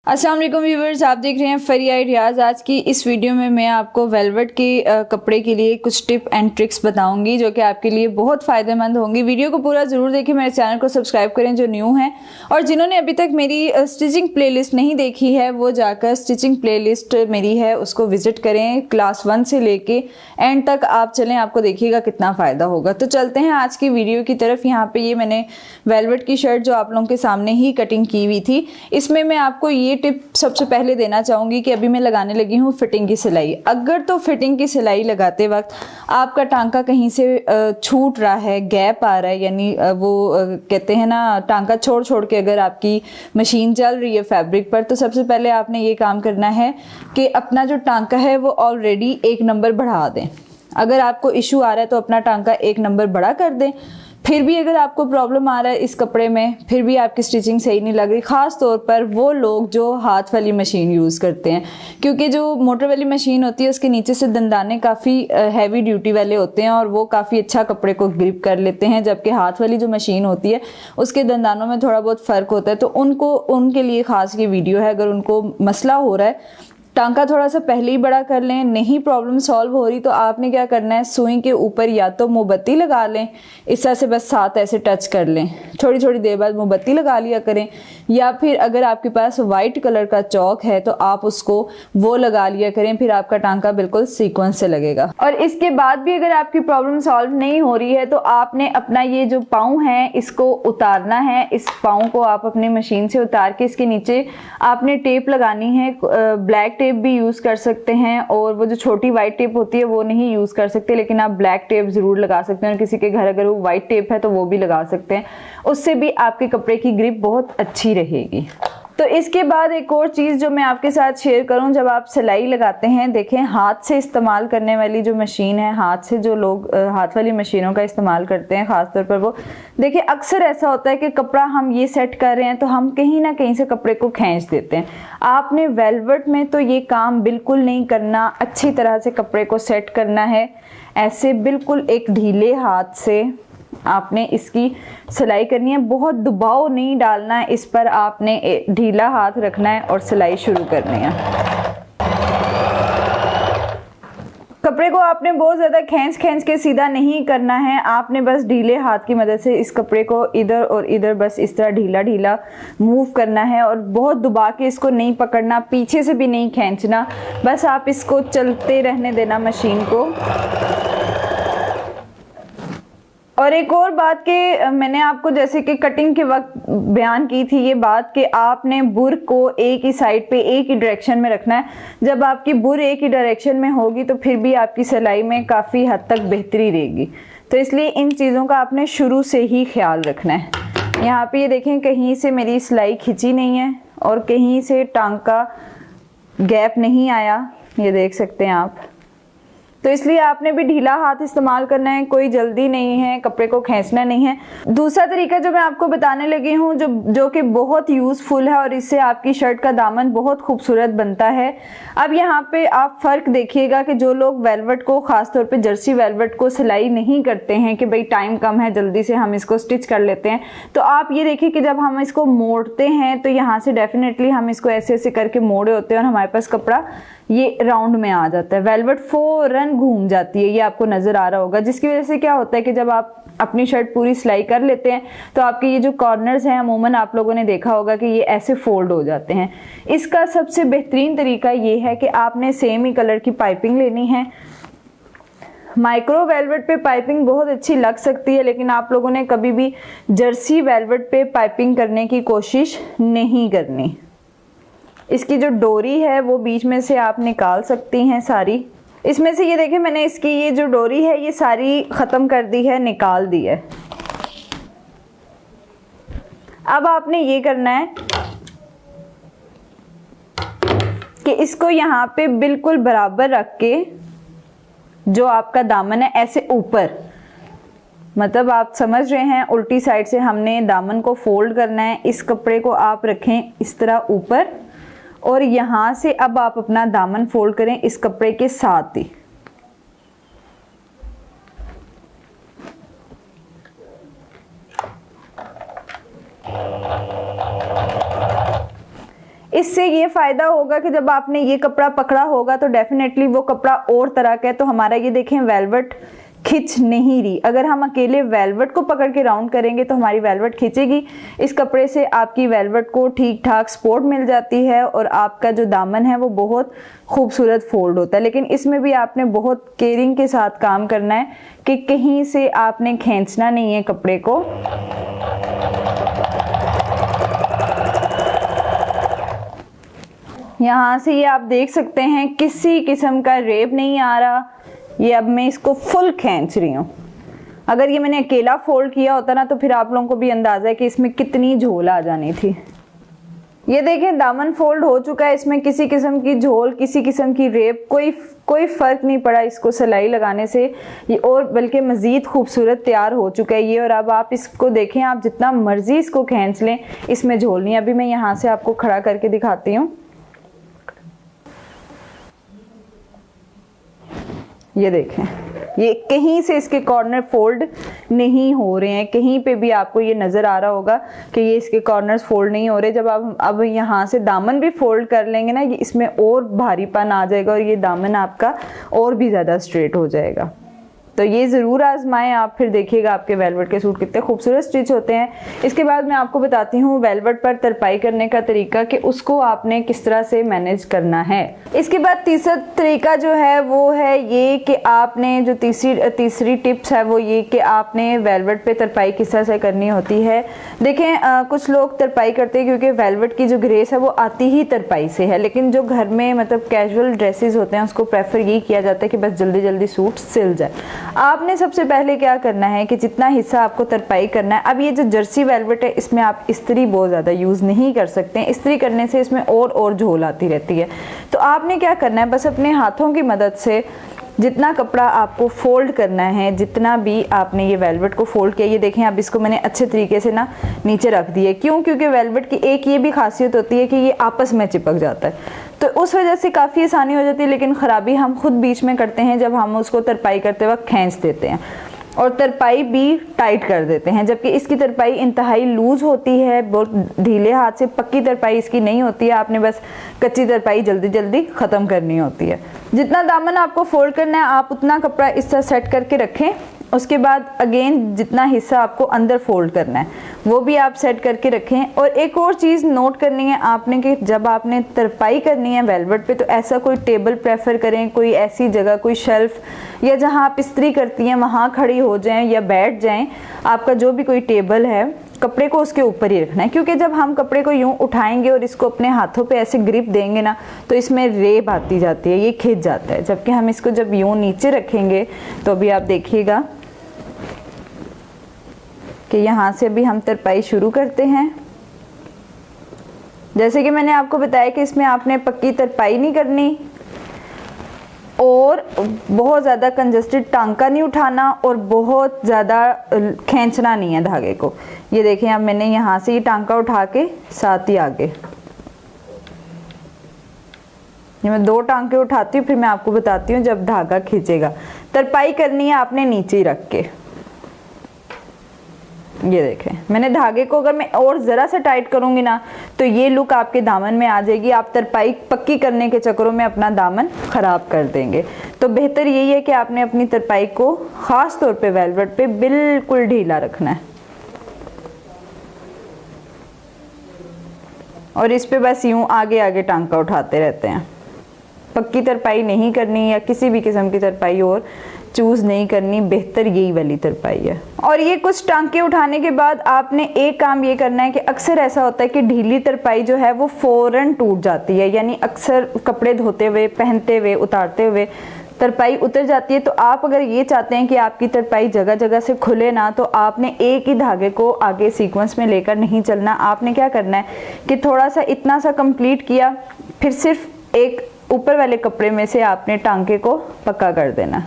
अस्सलाम वालेकुम व्यूवर्स, आप देख रहे हैं फरी आई रियाज। आज की इस वीडियो में मैं आपको वेलवेट के कपड़े के लिए कुछ टिप एंड ट्रिक्स बताऊंगी जो कि आपके लिए बहुत फ़ायदेमंद होंगी। वीडियो को पूरा ज़रूर देखें, मेरे चैनल को सब्सक्राइब करें जो न्यू हैं, और जिन्होंने अभी तक मेरी स्टिचिंग प्लेलिस्ट नहीं देखी है वो जाकर स्टिचिंग प्लेलिस्ट मेरी है उसको विजिट करें। क्लास 1 से लेके एंड तक आप चलें, आपको देखिएगा कितना फ़ायदा होगा। तो चलते हैं आज की वीडियो की तरफ। यहाँ पर ये मैंने वेलवेट की शर्ट जो आप लोगों के सामने ही कटिंग की हुई थी, इसमें मैं आपको ये टिप सबसे पहले देना चाहूँगी कि अभी मैं लगाने लगी हूँ फिटिंग की सिलाई। अगर तो फिटिंग की सिलाई लगाते वक्त आपका टांका कहीं से छूट रहा है, गैप आ रहा है, यानी वो कहते हैं ना टांका छोड़ छोड़ के अगर आपकी मशीन चल रही है फैब्रिक पर, तो सबसे पहले आपने ये काम करना है कि अपना जो टांका है वो ऑलरेडी 1 नंबर बढ़ा दें। अगर आपको इशू आ रहा है तो अपना टांका 1 नंबर बड़ा कर दें। फिर भी अगर आपको प्रॉब्लम आ रहा है इस कपड़े में, फिर भी आपकी स्टिचिंग सही नहीं लग रही, ख़ास तौर पर वो लोग जो हाथ वाली मशीन यूज़ करते हैं, क्योंकि जो मोटर वाली मशीन होती है उसके नीचे से दंदाने काफ़ी हैवी ड्यूटी वाले होते हैं और वो काफ़ी अच्छा कपड़े को ग्रिप कर लेते हैं, जबकि हाथ वाली जो मशीन होती है उसके दंदानों में थोड़ा बहुत फ़र्क होता है। तो उनके लिए ख़ास ये वीडियो है। अगर उनको मसला हो रहा है, टांका थोड़ा सा पहले ही बड़ा कर लें, नहीं प्रॉब्लम सॉल्व हो रही, तो आपने क्या करना है, सुई के ऊपर या तो मोमबत्ती लगा लें, इस तरह से बस साथ ऐसे टच कर लें, थोड़ी थोड़ी देर बाद मोमबत्ती लगा लिया करें, या फिर अगर आपके पास वाइट कलर का चौक है तो आप उसको वो लगा लिया करें, फिर आपका टांका बिल्कुल सीक्वेंस से लगेगा। और इसके बाद भी अगर आपकी प्रॉब्लम सॉल्व नहीं हो रही है तो आपने अपना ये जो पाँव है इसको उतारना है। इस पाँव को आप अपनी मशीन से उतार के इसके नीचे आपने टेप लगानी है। ब्लैक टेप भी यूज़ कर सकते हैं, और वो जो छोटी वाइट टेप होती है वो नहीं यूज़ कर सकते, लेकिन आप ब्लैक टेप ज़रूर लगा सकते हैं, और किसी के घर अगर वो वाइट टेप है तो वो भी लगा सकते हैं। उससे भी आपके कपड़े की ग्रिप बहुत अच्छी रहेगी। तो इसके बाद एक और चीज़ जो मैं आपके साथ शेयर करूं, जब आप सिलाई लगाते हैं, देखें हाथ से इस्तेमाल करने वाली जो मशीन है, हाथ से जो लोग हाथ वाली मशीनों का इस्तेमाल करते हैं ख़ास तौर पर, वो देखिए अक्सर ऐसा होता है कि कपड़ा हम ये सेट कर रहे हैं तो हम कहीं ना कहीं से कपड़े को खींच देते हैं। आपने वेलवेट में तो ये काम बिल्कुल नहीं करना, अच्छी तरह से कपड़े को सेट करना है। ऐसे बिल्कुल एक ढीले हाथ से आपने इसकी सिलाई करनी है, बहुत दबाव नहीं डालना है इस पर, आपने ढीला हाथ रखना है और सिलाई शुरू करनी है। कपड़े को आपने बहुत ज़्यादा खींच के सीधा नहीं करना है, आपने बस ढीले हाथ की मदद से इस कपड़े को इधर और इधर बस इस तरह ढीला ढीला मूव करना है, और बहुत दबा के इसको नहीं पकड़ना, पीछे से भी नहीं खींचना, बस आप इसको चलते रहने देना मशीन को। और एक और बात कि मैंने आपको जैसे कि कटिंग के वक्त बयान की थी ये बात कि आपने बुर को एक ही साइड पे एक ही डायरेक्शन में रखना है। जब आपकी बुर एक ही डायरेक्शन में होगी तो फिर भी आपकी सिलाई में काफ़ी हद तक बेहतरी रहेगी। तो इसलिए इन चीज़ों का आपने शुरू से ही ख्याल रखना है। यहाँ पे ये देखें, कहीं से मेरी सिलाई खिंची नहीं है और कहीं से टांका गैप नहीं आया, ये देख सकते हैं आप। तो इसलिए आपने भी ढीला हाथ इस्तेमाल करना है, कोई जल्दी नहीं है, कपड़े को खींचना नहीं है। दूसरा तरीका जो मैं आपको बताने लगी हूँ जो कि बहुत यूज़फुल है, और इससे आपकी शर्ट का दामन बहुत खूबसूरत बनता है। अब यहाँ पे आप फ़र्क देखिएगा कि जो लोग वेलवेट को, ख़ासतौर पे जर्सी वेलवेट को सिलाई नहीं करते हैं कि भाई टाइम कम है जल्दी से हम इसको स्टिच कर लेते हैं, तो आप ये देखिए कि जब हम इसको मोड़ते हैं तो यहाँ से डेफिनेटली हम इसको ऐसे ऐसे करके मोड़े होते हैं और हमारे पास कपड़ा ये राउंड में आ जाता है, वेलवेट फौरन घूम जाती है, ये आपको नज़र आ रहा होगा। जिसकी वजह से क्या होता है कि जब आप अपनी शर्ट पूरी सिलाई कर लेते हैं तो आपके ये जो कॉर्नर्स हैं अमूमन आप लोगों ने देखा होगा कि ये ऐसे फोल्ड हो जाते हैं। इसका सबसे बेहतरीन तरीका ये है कि आपने सेम ही कलर की पाइपिंग लेनी है। माइक्रो वेलवेट पे पाइपिंग बहुत अच्छी लग सकती है, लेकिन आप लोगों ने कभी भी जर्सी वेलवेट पे पाइपिंग करने की कोशिश नहीं करनी। इसकी जो डोरी है वो बीच में से आप निकाल सकती हैं सारी। इसमें से ये देखें, मैंने इसकी ये जो डोरी है ये सारी ख़त्म कर दी है, निकाल दी है। अब आपने ये करना है कि इसको यहाँ पे बिल्कुल बराबर रख के जो आपका दामन है ऐसे ऊपर, मतलब आप समझ रहे हैं, उल्टी साइड से हमने दामन को फोल्ड करना है। इस कपड़े को आप रखें इस तरह ऊपर, और यहाँ से अब आप अपना दामन फोल्ड करें इस कपड़े के साथ ही। इससे ये फायदा होगा कि जब आपने ये कपड़ा पकड़ा होगा तो डेफिनेटली वो कपड़ा और तरह का है, तो हमारा ये देखें वेलवेट खिंच नहीं रही। अगर हम अकेले वेलवेट को पकड़ के राउंड करेंगे तो हमारी वेलवेट खींचेगी। इस कपड़े से आपकी वेलवेट को ठीक ठाक सपोर्ट मिल जाती है और आपका जो दामन है वो बहुत खूबसूरत फोल्ड होता है। लेकिन इसमें भी आपने बहुत केयरिंग के साथ काम करना है कि कहीं से आपने खींचना नहीं है कपड़े को। यहाँ से ये आप देख सकते हैं किसी किस्म का रेब नहीं आ रहा। ये अब मैं इसको फुल खींच रही हूँ। अगर ये मैंने अकेला फोल्ड किया होता ना तो फिर आप लोगों को भी अंदाजा है कि इसमें कितनी झोल आ जानी थी। ये देखें दामन फोल्ड हो चुका है, इसमें किसी किस्म की झोल, किसी किस्म की रेप, कोई फर्क नहीं पड़ा इसको सिलाई लगाने से, ये और बल्कि मजीद खूबसूरत तैयार हो चुका है ये। और अब आप इसको देखें, आप जितना मर्जी इसको खींच लें, इसमें झोल नहीं। अभी मैं यहाँ से आपको खड़ा करके दिखाती हूँ। ये देखें, ये कहीं से इसके कॉर्नर फोल्ड नहीं हो रहे हैं। कहीं पे भी आपको ये नजर आ रहा होगा कि ये इसके कॉर्नर्स फोल्ड नहीं हो रहे। जब आप अब यहाँ से दामन भी फोल्ड कर लेंगे ना, ये इसमें और भारीपन आ जाएगा और ये दामन आपका और भी ज्यादा स्ट्रेट हो जाएगा। तो ये ज़रूर आजमाएं आप, फिर देखिएगा आपके वेलवेट के सूट कितने खूबसूरत स्टिच होते हैं। इसके बाद मैं आपको बताती हूँ वेलवेट पर तरपाई करने का तरीका कि उसको आपने किस तरह से मैनेज करना है। इसके बाद तीसरा तरीका जो है वो है ये कि आपने जो तीसरी टिप्स है वो ये कि आपने वेलवेट पे तरपाई किस तरह से करनी होती है। देखें कुछ लोग तरपाई करते हैं क्योंकि वेलवेट की जो ग्रेस है वो आती ही तरपाई से है, लेकिन जो घर में मतलब कैजुअल ड्रेसेस होते हैं उसको प्रेफर यही किया जाता है कि बस जल्दी जल्दी सूट सिल जाए। आपने सबसे पहले क्या करना है कि जितना हिस्सा आपको तरपाई करना है, अब ये जो जर्सी वेलवेट है इसमें आप इस्त्री बहुत ज़्यादा यूज़ नहीं कर सकते हैं। इस्त्री करने से इसमें और झोल आती रहती है। तो आपने क्या करना है, बस अपने हाथों की मदद से जितना कपड़ा आपको फोल्ड करना है, जितना भी आपने ये वेलवेट को फोल्ड किया, ये देखें अब इसको मैंने अच्छे तरीके से ना नीचे रख दिया। क्यों? क्योंकि वेलवेट की एक ये भी खासियत होती है कि ये आपस में चिपक जाता है, तो उस वजह से काफ़ी आसानी हो जाती है। लेकिन ख़राबी हम खुद बीच में करते हैं जब हम उसको तरपाई करते वक्त खींच देते हैं और तरपाई भी टाइट कर देते हैं, जबकि इसकी तरपाई इंतहाई लूज होती है, बहुत ढीले हाथ से। पक्की तरपाई इसकी नहीं होती है, आपने बस कच्ची तरपाई जल्दी जल्दी ख़त्म करनी होती है। जितना दामन आपको फोल्ड करना है आप उतना कपड़ा इस तरह सेट करके रखें। उसके बाद अगेन जितना हिस्सा आपको अंदर फोल्ड करना है वो भी आप सेट करके रखें। और एक और चीज़ नोट करनी है आपने कि जब आपने तरपाई करनी है वेलवेट पे तो ऐसा कोई टेबल प्रेफर करें, कोई ऐसी जगह, कोई शेल्फ या जहां आप इस्त्री करती हैं वहां खड़ी हो जाएं या बैठ जाएं। आपका जो भी कोई टेबल है कपड़े को उसके ऊपर ही रखना है, क्योंकि जब हम कपड़े को यूं उठाएंगे और इसको अपने हाथों पे ऐसे ग्रिप देंगे ना तो इसमें रेब आती जाती है, ये खिंच जाता है। जबकि हम इसको जब यूं नीचे रखेंगे तो अभी आप देखिएगा कि यहाँ से भी हम तरपाई शुरू करते हैं। जैसे कि मैंने आपको बताया कि इसमें आपने पक्की तरपाई नहीं करनी और बहुत ज़्यादा कंजस्टेड टांका नहीं उठाना और बहुत ज़्यादा खींचना नहीं है धागे को। ये देखें अब मैंने यहाँ से ये टांका उठा के साथ ही आगे, ये मैं 2 टांके उठाती हूँ, फिर मैं आपको बताती हूँ जब धागा खींचेगा। तरपाई करनी है आपने नीचे ही रख के। ये देखें मैंने धागे को अगर मैं और ज़रा सा टाइट करूँगी ना तो ये लुक आपके दामन में आ जाएगी। आप तरपाई पक्की करने के चक्करों में अपना दामन ख़राब कर देंगे। तो बेहतर यही है कि आपने अपनी तरपाई को ख़ास तौर पे वेलवेट पे बिल्कुल ढीला रखना है और इस पे बस यूँ आगे आगे टांका उठाते रहते हैं। पक्की तरपाई नहीं करनी या किसी भी किस्म की तरपाई और चूज नहीं करनी, बेहतर यही वाली तरपाई है। और ये कुछ टांके उठाने के बाद आपने एक काम ये करना है कि अक्सर ऐसा होता है कि ढीली तरपाई जो है वो फौरन टूट जाती है, यानी अक्सर कपड़े धोते हुए, पहनते हुए, उतारते हुए तरपाई उतर जाती है। तो आप अगर ये चाहते हैं कि आपकी तरपाई जगह जगह से खुले ना, तो आपने एक ही धागे को आगे सीक्वेंस में लेकर नहीं चलना। आपने क्या करना है कि थोड़ा सा इतना सा कंप्लीट किया, फिर सिर्फ एक ऊपर वाले कपड़े में से आपने टांके को पक्का कर देना।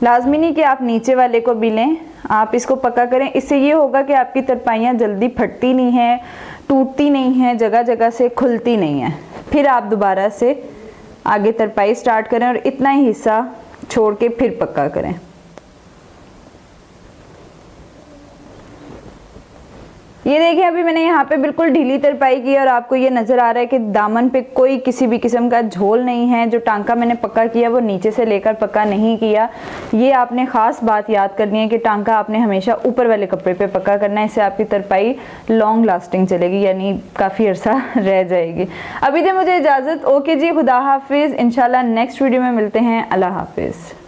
लाजमी नहीं कि आप नीचे वाले को भी लें, आप इसको पक्का करें। इससे ये होगा कि आपकी तरपाइयाँ जल्दी फटती नहीं हैं, टूटती नहीं हैं, जगह जगह से खुलती नहीं है। फिर आप दोबारा से आगे तरपाई स्टार्ट करें और इतना ही हिस्सा छोड़ के फिर पक्का करें। ये देखिए अभी मैंने यहाँ पे बिल्कुल ढीली तरपाई की और आपको ये नज़र आ रहा है कि दामन पे कोई किसी भी किस्म का झोल नहीं है। जो टांका मैंने पक्का किया वो नीचे से लेकर पक्का नहीं किया। ये आपने ख़ास बात याद करनी है कि टांका आपने हमेशा ऊपर वाले कपड़े पे पक्का करना है। इससे आपकी तरपाई लॉन्ग लास्टिंग चलेगी, यानी काफ़ी अर्सा रह जाएगी। अभी दे मुझे इजाज़त। ओके जी, खुदा हाफिज़। इंशाल्लाह नेक्स्ट वीडियो में मिलते हैं। अल्लाह हाफिज़।